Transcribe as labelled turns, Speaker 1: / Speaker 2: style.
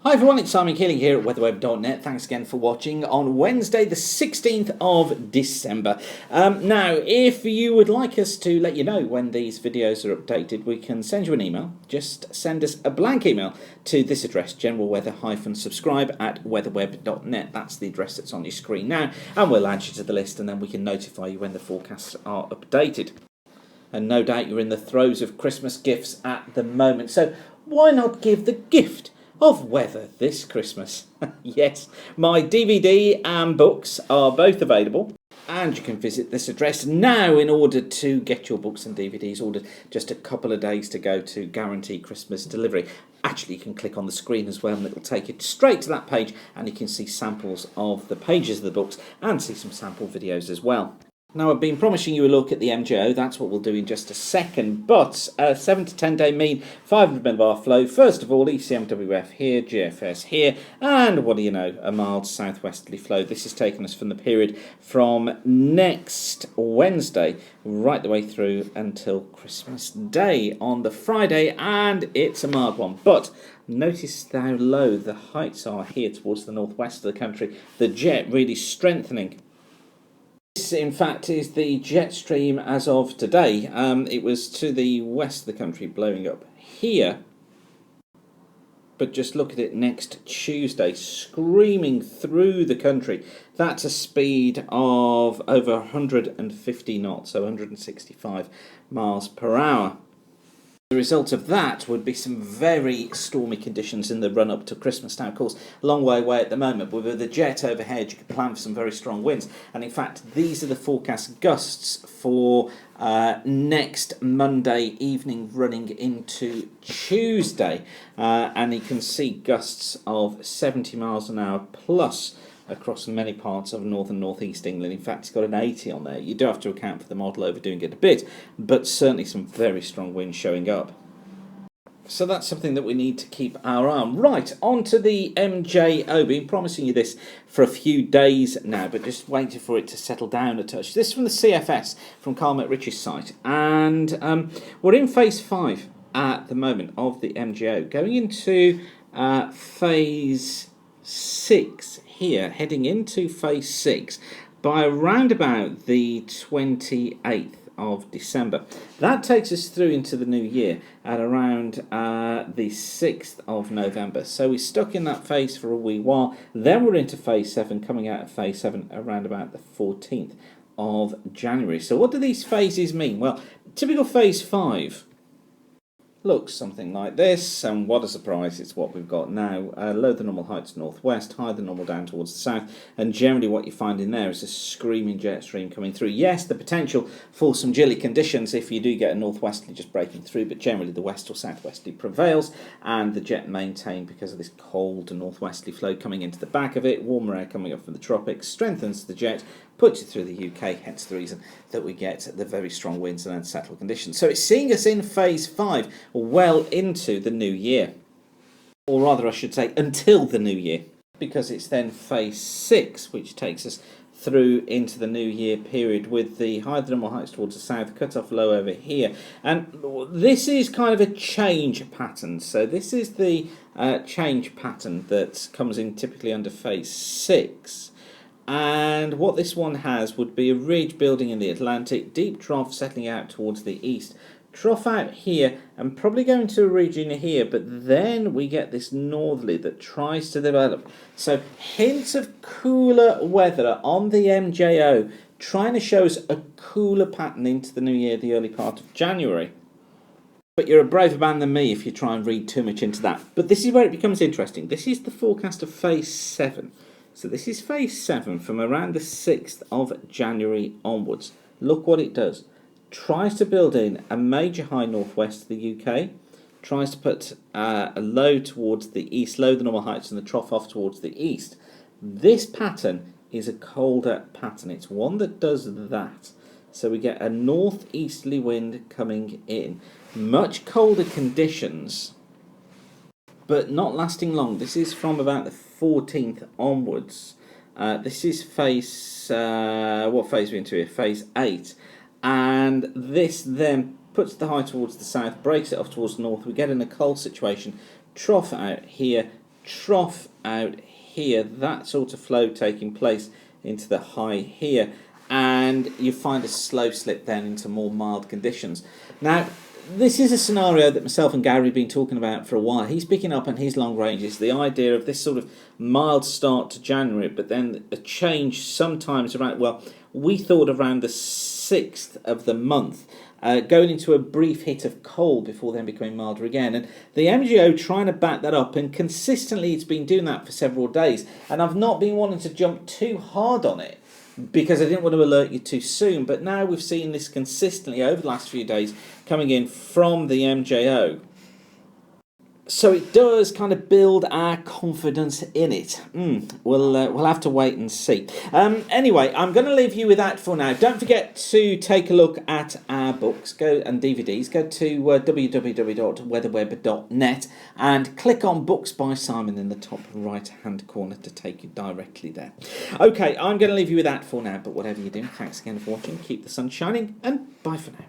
Speaker 1: Hi everyone, it's Simon Keeling here at weatherweb.net. Thanks again for watching on Wednesday the 16th of December. Now, if you would like us to let you know when these videos are updated, we can send you an email. Just send us a blank email to this address, generalweather-subscribe@weatherweb.net. That's the address that's on your screen now, and we'll add you to the list, and then we can notify you when the forecasts are updated. And no doubt you're in the throes of Christmas gifts at the moment, so why not give the gift of weather this Christmas? Yes, my DVD and books are both available, and you can visit this address now in order to get your books and DVDs ordered. Just a couple of days to go to guarantee Christmas delivery. Actually, you can click on the screen as well and it'll take you straight to that page, and you can see samples of the pages of the books and see some sample videos as well. Now, I've been promising you a look at the MJO. That's what we'll do in just a second. But 7 to 10 day mean, 500 millibar flow. First of all, ECMWF here, GFS here, and what do you know, a mild southwesterly flow. This has taken us from the period from next Wednesday right the way through until Christmas Day on the Friday, and it's a mild one. But notice how low the heights are here towards the northwest of the country. The jet really strengthening. This, in fact, is the jet stream as of today. It was to the west of the country, blowing up here. But just look at it next Tuesday, screaming through the country. That's a speed of over 150 knots, so 165 miles per hour. The result of that would be some very stormy conditions in the run-up to Christmas. Now, of course, a long way away at the moment, but with the jet overhead, you could plan for some very strong winds. And in fact, these are the forecast gusts for next Monday evening running into Tuesday. And you can see gusts of 70 miles an hour plus across many parts of north and northeast England. In fact, it's got an 80 on there. You do have to account for the model overdoing it a bit, but certainly some very strong winds showing up. So that's something that we need to keep our eye on. Right, on to the MJO. Been promising you this for a few days now, but just waiting for it to settle down a touch. This is from the CFS, from Carl McRitchie's site, and we're in phase 5 at the moment of the MJO, going into phase 6 here, heading into phase 6 by around about the 28th of December. That takes us through into the new year at around the 6th of November. So we're stuck in that phase for a wee while. Then we're into phase 7, coming out of phase 7 around about the 14th of January. So what do these phases mean? Well, typical phase 5 looks something like this, and what a surprise, it's what we've got now. Low than normal heights northwest, higher than normal down towards the south, and generally what you find in there is a screaming jet stream coming through. Yes, the potential for some chilly conditions if you do get a northwesterly just breaking through, but generally the west or southwesterly prevails, and the jet maintained because of this cold northwesterly flow coming into the back of it. Warmer air coming up from the tropics strengthens the jet, puts it through the UK, hence the reason that we get the very strong winds and unsettled conditions. So it's seeing us in phase 5 well into the new year. Or rather, I should say, until the new year, because it's then phase 6, which takes us through into the new year period with the higher than normal heights towards the south, cut-off low over here. And this is kind of a change pattern. So this is the change pattern that comes in typically under phase 6. And what this one has would be a ridge building in the Atlantic, deep trough settling out towards the east, trough out here and probably going to a region here, but then we get this northerly that tries to develop. So hints of cooler weather on the MJO, trying to show us a cooler pattern into the new year, the early part of January. But you're a braver man than me if you try and read too much into that. But this is where it becomes interesting. This is the forecast of phase 7. So this is phase 7 from around the 6th of January onwards. Look what it does. Tries to build in a major high northwest of the UK. Tries to put a low towards the east, low the normal heights, and the trough off towards the east. This pattern is a colder pattern. It's one that does that. So we get a northeasterly wind coming in. Much colder conditions, but not lasting long. This is from about the 14th onwards. This is phase, what phase are we into here? Phase 8. And this then puts the high towards the south, breaks it off towards the north. We get in a cold situation, trough out here, trough out here, that sort of flow taking place into the high here, and you find a slow slip then into more mild conditions. Now, this is a scenario that myself and Gary have been talking about for a while. He's picking up on his long ranges the idea of this sort of mild start to January, but then a change sometimes around, well, we thought around the 6th of the month, going into a brief hit of cold before then becoming milder again. And the MJO trying to back that up, and consistently it's been doing that for several days. And I've not been wanting to jump too hard on it, because I didn't want to alert you too soon, but now we've seen this consistently over the last few days coming in from the MJO. So it does kind of build our confidence in it. We'll have to wait and see. Anyway, I'm going to leave you with that for now. Don't forget to take a look at our books and DVDs. Go to www.weatherweb.net and click on Books by Simon in the top right-hand corner to take you directly there. Okay, I'm going to leave you with that for now, but whatever you do, thanks again for watching. Keep the sun shining, and bye for now.